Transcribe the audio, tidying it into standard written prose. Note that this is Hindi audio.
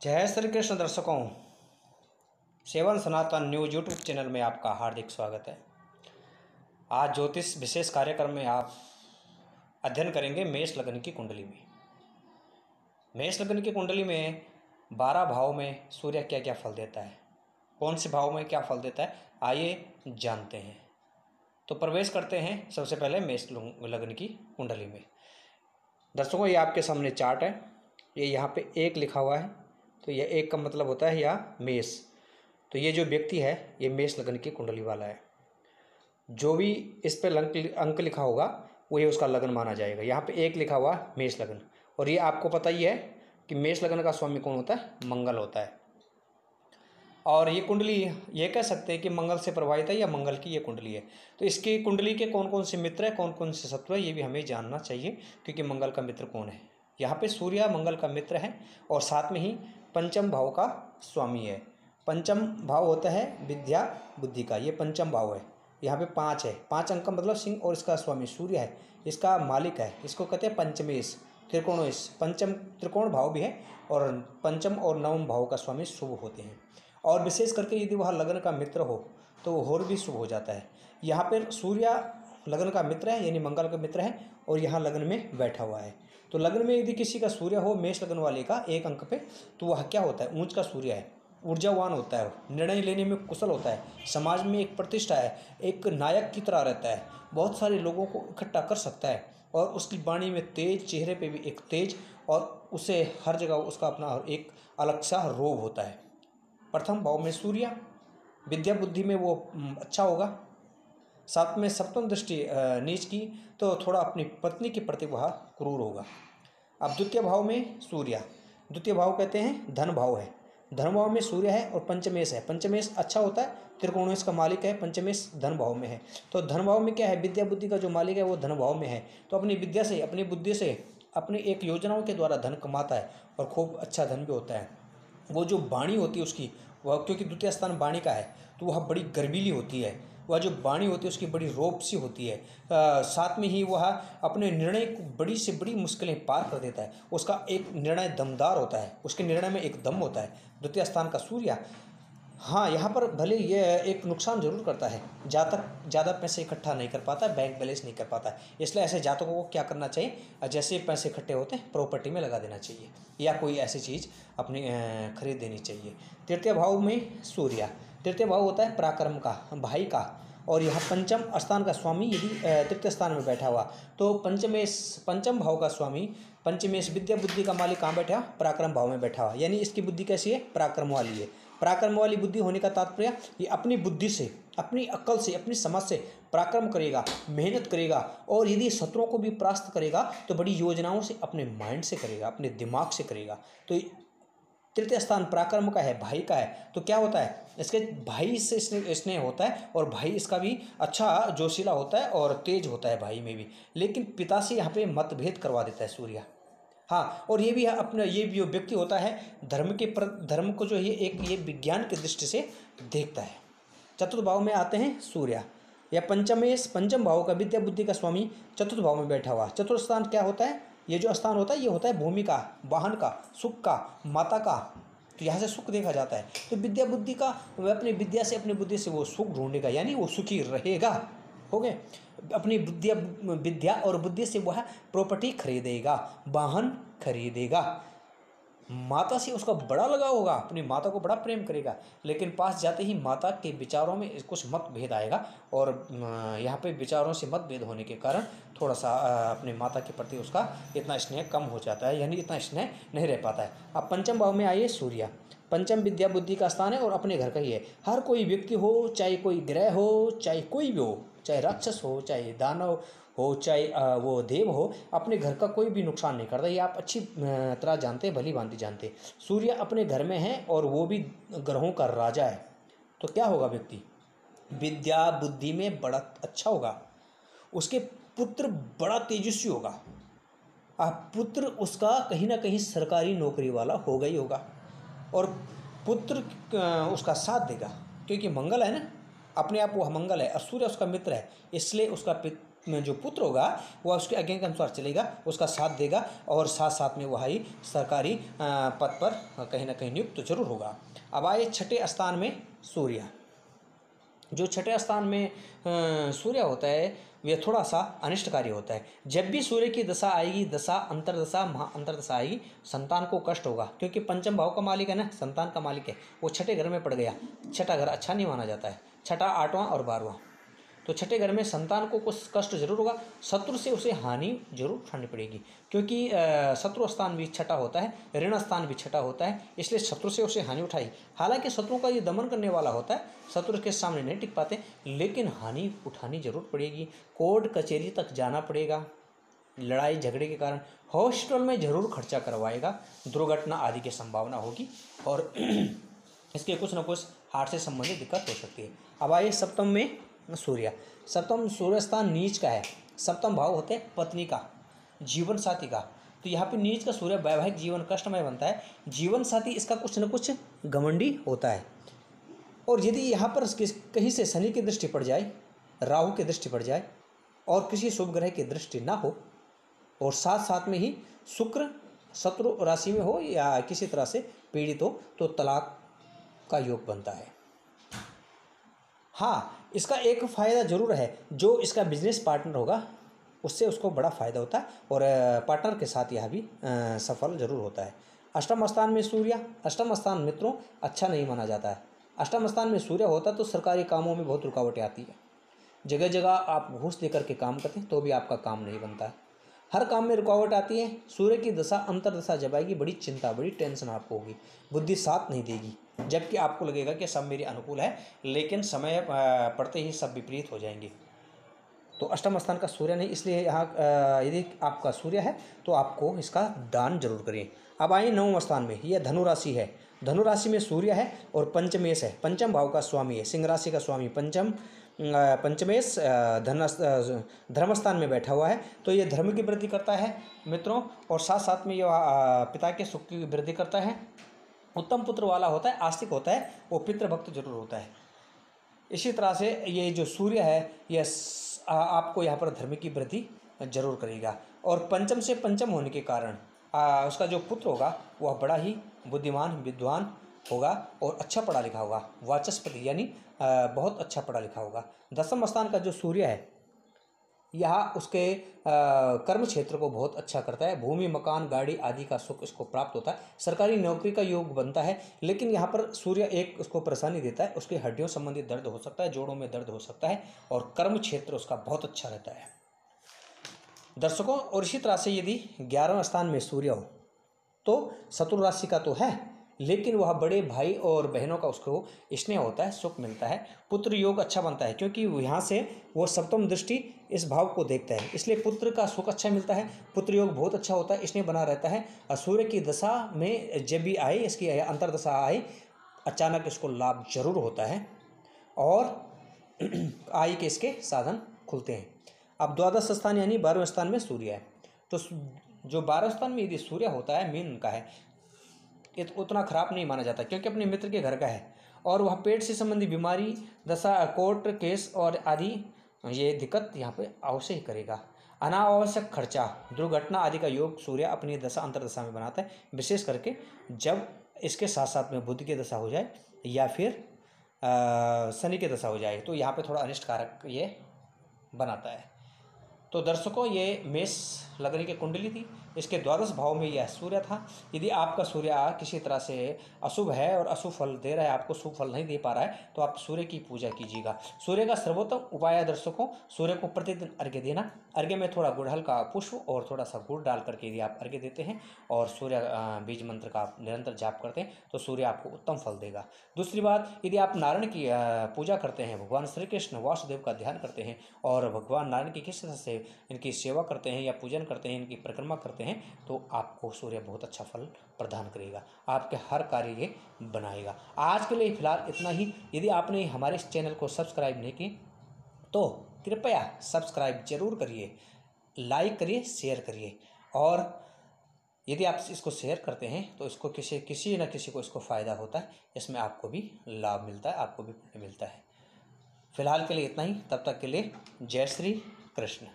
जय श्री कृष्ण दर्शकों, सेवन सनातन न्यूज यूट्यूब चैनल में आपका हार्दिक स्वागत है। आज ज्योतिष विशेष कार्यक्रम में आप अध्ययन करेंगे मेष लग्न की कुंडली में। मेष लग्न की कुंडली में 12 भाव में सूर्य क्या क्या फल देता है, कौन से भाव में क्या फल देता है, आइए जानते हैं। तो प्रवेश करते हैं सबसे पहले मेष लग्न की कुंडली में। दर्शकों, ये आपके सामने चार्ट है, ये यहाँ पे 1 लिखा हुआ है, तो यह 1 का मतलब होता है या मेष। तो ये जो व्यक्ति है ये मेष लग्न की कुंडली वाला है। जो भी इस पे अंक लिखा होगा वही उसका लग्न माना जाएगा। यहाँ पे 1 लिखा हुआ मेष लग्न, और ये आपको पता ही है कि मेष लग्न का स्वामी कौन होता है, मंगल होता है। और ये कुंडली ये कह सकते हैं कि मंगल से प्रभावित है या मंगल की ये कुंडली है। तो इसकी कुंडली के कौन कौन से मित्र है, कौन कौन से शत्रु है, ये भी हमें जानना चाहिए, क्योंकि मंगल का मित्र कौन है। यहाँ पे सूर्य मंगल का मित्र है और साथ में ही पंचम भाव का स्वामी है। पंचम भाव होता है विद्या बुद्धि का, ये पंचम भाव है। यहाँ पे 5 है, 5 अंक का मतलब सिंह, और इसका स्वामी सूर्य है, इसका मालिक है, इसको कहते हैं पंचमेश त्रिकोणेश। पंचम त्रिकोण भाव भी है, और पंचम और नवम भाव का स्वामी शुभ होते हैं। और विशेष करके यदि वह लग्न का मित्र हो तो वो और भी शुभ हो जाता है। यहाँ पर सूर्य लग्न का मित्र है, यानी मंगल का मित्र है, और यहाँ लग्न में बैठा हुआ है। तो लग्न में यदि किसी का सूर्य हो मेष लग्न वाले का 1 अंक पे, तो वह क्या होता है, ऊंच का सूर्य है, ऊर्जावान होता है, निर्णय लेने में कुशल होता है, समाज में एक प्रतिष्ठा है, एक नायक की तरह रहता है, बहुत सारे लोगों को इकट्ठा कर सकता है, और उसकी वाणी में तेज, चेहरे पे भी एक तेज, और उसे हर जगह उसका अपना एक अलग सा रोब होता है। प्रथम भाव में सूर्य, विद्या बुद्धि में वो अच्छा होगा। साथ में सप्तम दृष्टि नीच की तो थोड़ा अपनी पत्नी के प्रति वह क्रूर होगा। अब द्वितीय भाव में सूर्य, द्वितीय भाव कहते हैं धन भाव है, धन भाव में सूर्य है और पंचमेश है। पंचमेश अच्छा होता है, त्रिकोणेश का मालिक है, पंचमेश धन भाव में है। तो धन भाव में क्या है, विद्या बुद्धि का जो मालिक है वो धन भाव में है, तो अपनी विद्या से, अपनी बुद्धि से, अपनी एक योजनाओं के द्वारा धन कमाता है, और खूब अच्छा धन भी होता है। वो जो वाणी होती है उसकी, वह क्योंकि द्वितीय स्थान वाणी का है, तो वह बड़ी गर्वीली होती है। वह जो वाणी होती है उसकी बड़ी रोप सी होती है। साथ में ही वह अपने निर्णय को बड़ी से बड़ी मुश्किलें पार कर देता है। उसका एक निर्णय दमदार होता है, उसके निर्णय में एक दम होता है। द्वितीय स्थान का सूर्य, हाँ, यहाँ पर भले ये एक नुकसान जरूर करता है, जातक ज़्यादा पैसे इकट्ठा नहीं कर पाता, बैंक बैलेंस नहीं कर पाता, इसलिए ऐसे जातकों को क्या करना चाहिए, जैसे पैसे इकट्ठे होते हैं प्रॉपर्टी में लगा देना चाहिए, या कोई ऐसी चीज़ अपनी खरीद देनी चाहिए। तृतीय भाव में सूर्य, तृतीय भाव होता है पराक्रम का, भाई का, और यह पंचम स्थान का स्वामी यदि तृतीय स्थान में बैठा हुआ तो पंचम भाव का स्वामी पंचमेश विद्या बुद्धि का मालिक कहाँ बैठा, पराक्रम भाव में बैठा हुआ, यानी इसकी बुद्धि कैसी है, पराक्रम वाली है। पराक्रम वाली बुद्धि होने का तात्पर्य ये अपनी बुद्धि से, अपनी अक्ल से, अपनी समझ से पराक्रम करेगा, मेहनत करेगा, और यदि शत्रुओं को भी परास्त करेगा तो बड़ी योजनाओं से, अपने माइंड से करेगा, अपने दिमाग से करेगा। तो तृतीय स्थान पराक्रम का है, भाई का है, तो क्या होता है, इसके भाई से स्नेह होता है, और भाई इसका भी अच्छा जोशीला होता है और तेज होता है भाई में भी। लेकिन पिता से यहाँ पे मतभेद करवा देता है सूर्य। हाँ, और ये भी अपना, ये भी व्यक्ति होता है धर्म को जो ये विज्ञान की दृष्टि से देखता है। चतुर्थ भाव में आते हैं सूर्य, या पंचम भाव का विद्या बुद्धि का स्वामी चतुर्थ भाव में बैठा हुआ। चतुर्थ स्थान क्या होता है, ये जो स्थान होता है ये होता है भूमि का, वाहन का, सुख का, माता का, तो यहाँ से सुख देखा जाता है। तो विद्या बुद्धि का, वह अपनी विद्या से, अपनी बुद्धि से वो सुख ढूंढेगा, यानी वो सुखी रहेगा, हो गए। अपनी विद्या और बुद्धि से वह प्रॉपर्टी खरीदेगा, वाहन खरीदेगा। माता से उसका बड़ा लगाव होगा, अपनी माता को बड़ा प्रेम करेगा, लेकिन पास जाते ही माता के विचारों में कुछ मतभेद आएगा, और यहाँ पे विचारों से मतभेद होने के कारण थोड़ा सा अपनी माता के प्रति उसका इतना स्नेह कम हो जाता है, यानी इतना स्नेह नहीं रह पाता है। अब पंचम भाव में आइए सूर्य, पंचम विद्या बुद्धि का स्थान है और अपने घर का ही है। हर कोई व्यक्ति हो, चाहे कोई ग्रह हो, चाहे कोई भी हो, चाहे राक्षस हो, चाहे दानव हो, चाहे वो देव हो, अपने घर का कोई भी नुकसान नहीं करता। ये आप अच्छी तरह जानते हैं, भली भांति जानते हैं। सूर्य अपने घर में है और वो भी ग्रहों का राजा है, तो क्या होगा, व्यक्ति विद्या बुद्धि में बड़ा अच्छा होगा, उसके पुत्र बड़ा तेजस्वी होगा, पुत्र उसका कहीं ना कहीं सरकारी नौकरी वाला होगा ही होगा, और पुत्र उसका साथ देगा, क्योंकि मंगल है ना, अपने आप वो मंगल है, और सूर्य उसका मित्र है, इसलिए उसका में जो पुत्र होगा वह उसके आज्ञा के अनुसार चलेगा, उसका साथ देगा और साथ साथ में वह ही सरकारी पद पर कहीं ना कहीं नियुक्त जरूर होगा। अब आए छठे स्थान में सूर्य। जो छठे स्थान में सूर्य होता है वह थोड़ा सा अनिष्टकारी होता है। जब भी सूर्य की दशा आएगी, दशा अंतरदशा महाअंतरदशा आएगी, संतान को कष्ट होगा, क्योंकि पंचम भाव का मालिक है ना, संतान का मालिक है, वो छठे घर में पड़ गया। छठा घर अच्छा नहीं माना जाता है, छठा, आठवां और 12वां। तो छठे घर में संतान को कुछ कष्ट जरूर होगा, शत्रु से उसे हानि जरूर उठानी पड़ेगी, क्योंकि शत्रु स्थान भी छठा होता है, ऋण स्थान भी छठा होता है, इसलिए शत्रु से उसे हानि उठाई। हालांकि शत्रु का ये दमन करने वाला होता है, शत्रु के सामने नहीं टिक पाते, लेकिन हानि उठानी जरूर पड़ेगी। कोर्ट कचहरी तक जाना पड़ेगा, लड़ाई झगड़े के कारण हॉस्पिटल में जरूर खर्चा करवाएगा, दुर्घटना आदि की संभावना होगी और इसके कुछ न कुछ हार्ट से संबंधित दिक्कत हो सकती है। अब आइए सप्तम में सूर्य। सप्तम सूर्य स्थान नीच का है। सप्तम भाव होते हैं पत्नी का, जीवन साथी का। तो यहाँ पे नीच का सूर्य वैवाहिक जीवन कष्टमय बनता है। जीवन साथी इसका कुछ न कुछ घमंडी होता है, और यदि यहाँ पर कहीं से शनि की दृष्टि पड़ जाए, राहु की दृष्टि पड़ जाए और किसी शुभ ग्रह की दृष्टि ना हो, और साथ साथ में ही शुक्र शत्रु राशि में हो या किसी तरह से पीड़ित हो, तो तलाक का योग बनता है। हाँ, इसका एक फ़ायदा जरूर है, जो इसका बिजनेस पार्टनर होगा उससे उसको बड़ा फ़ायदा होता है, और पार्टनर के साथ यह भी सफल जरूर होता है। अष्टम स्थान में सूर्य। अष्टम स्थान मित्रों अच्छा नहीं माना जाता है। अष्टम स्थान में सूर्य होता तो सरकारी कामों में बहुत रुकावटें आती है। जगह जगह आप घूस लेकर के काम करते हैं तो भी आपका काम नहीं बनता है, हर काम में रुकावट आती है। सूर्य की दशा अंतरदशा जब आएगी, बड़ी चिंता, बड़ी टेंशन आपको होगी, बुद्धि साथ नहीं देगी, जबकि आपको लगेगा कि सब मेरे अनुकूल है, लेकिन समय पड़ते ही सब विपरीत हो जाएंगे। तो अष्टम स्थान का सूर्य नहीं, इसलिए यहाँ यदि आपका सूर्य है तो आपको इसका दान जरूर करिए। अब आइए नवम स्थान में, यह धनु राशि है। धनु राशि में सूर्य है और पंचमेश है, पंचम भाव का स्वामी है, सिंह राशि का स्वामी पंचमेश धर्म स्थान में बैठा हुआ है। तो ये धर्म की वृद्धि करता है मित्रों, और साथ साथ में ये पिता के सुख की वृद्धि करता है। उत्तम पुत्र वाला होता है, आस्तिक होता है, वो पितृभक्त जरूर होता है। इसी तरह से ये जो सूर्य है यह आपको यहाँ पर धर्म की वृद्धि जरूर करेगा, और पंचम से पंचम होने के कारण उसका जो पुत्र होगा वह बड़ा ही बुद्धिमान विद्वान होगा और अच्छा पढ़ा लिखा होगा, वाचस्पति यानी बहुत अच्छा पढ़ा लिखा होगा। दसम स्थान का जो सूर्य है यह उसके कर्म क्षेत्र को बहुत अच्छा करता है। भूमि मकान गाड़ी आदि का सुख इसको प्राप्त होता है, सरकारी नौकरी का योग बनता है। लेकिन यहाँ पर सूर्य एक उसको परेशानी देता है, उसके हड्डियों संबंधित दर्द हो सकता है, जोड़ों में दर्द हो सकता है, और कर्म क्षेत्र उसका बहुत अच्छा रहता है दर्शकों। और इसी तरह से यदि 11वें स्थान में सूर्य हो तो शत्रु राशि का तो है, लेकिन वह बड़े भाई और बहनों का उसको स्नेह होता है, सुख मिलता है, पुत्र योग अच्छा बनता है, क्योंकि यहाँ से वो सप्तम दृष्टि इस भाव को देखता है, इसलिए पुत्र का सुख अच्छा मिलता है, पुत्र योग बहुत अच्छा होता है, स्नेह बना रहता है। और सूर्य की दशा में जब भी आए, इसकी अंतरदशा आए, अचानक इसको लाभ जरूर होता है और आय के इसके साधन खुलते हैं। अब द्वादश स्थान यानी 12वें स्थान में सूर्य है। तो जो 12वें स्थान में यदि सूर्य होता है, मीन का है, ये तो उतना खराब नहीं माना जाता, क्योंकि अपने मित्र के घर का है, और वह पेट से संबंधी बीमारी, दशा, कोर्ट केस और आदि ये दिक्कत यहाँ पे अवश्य ही करेगा। अनावश्यक खर्चा, दुर्घटना आदि का योग सूर्य अपनी दशा अंतरदशा में बनाता है, विशेष करके जब इसके साथ साथ में बुध की दशा हो जाए या फिर शनि की दशा हो जाए, तो यहाँ पे थोड़ा अनिष्ट कारक ये बनाता है। तो दर्शकों, ये मेष लग्न की कुंडली थी, इसके द्वादश भाव में यह सूर्य था। यदि आपका सूर्य किसी तरह से अशुभ है और अशुभ फल दे रहा है, आपको शुभ फल नहीं दे पा रहा है, तो आप सूर्य की पूजा कीजिएगा। सूर्य का सर्वोत्तम उपाय है दर्शकों, सूर्य को प्रतिदिन अर्घ्य देना। अर्घ्य में थोड़ा गुड़हल का पुष्प और थोड़ा सा गुड़ डाल करके यदि आप अर्घ्य देते हैं और सूर्य बीज मंत्र का आप निरंतर जाप करते हैं, तो सूर्य आपको उत्तम फल देगा। दूसरी बात, यदि आप नारायण की पूजा करते हैं, भगवान श्री कृष्ण वासुदेव का ध्यान करते हैं और भगवान नारायण की किस तरह से इनकी सेवा करते हैं या पूजन करते हैं, इनकी परिक्रमा करते हैं, तो आपको सूर्य बहुत अच्छा फल प्रदान करेगा, आपके हर कार्य ये बनाएगा। आज के लिए फिलहाल इतना ही। यदि आपने हमारे इस चैनल को सब्सक्राइब नहीं की तो कृपया सब्सक्राइब जरूर करिए, लाइक करिए, शेयर करिए, और यदि आप इसको शेयर करते हैं तो इसको किसी न किसी को इसको फ़ायदा होता है, इसमें आपको भी लाभ मिलता है, आपको भी पुण्य मिलता है। फिलहाल के लिए इतना ही, तब तक के लिए जय श्री कृष्ण।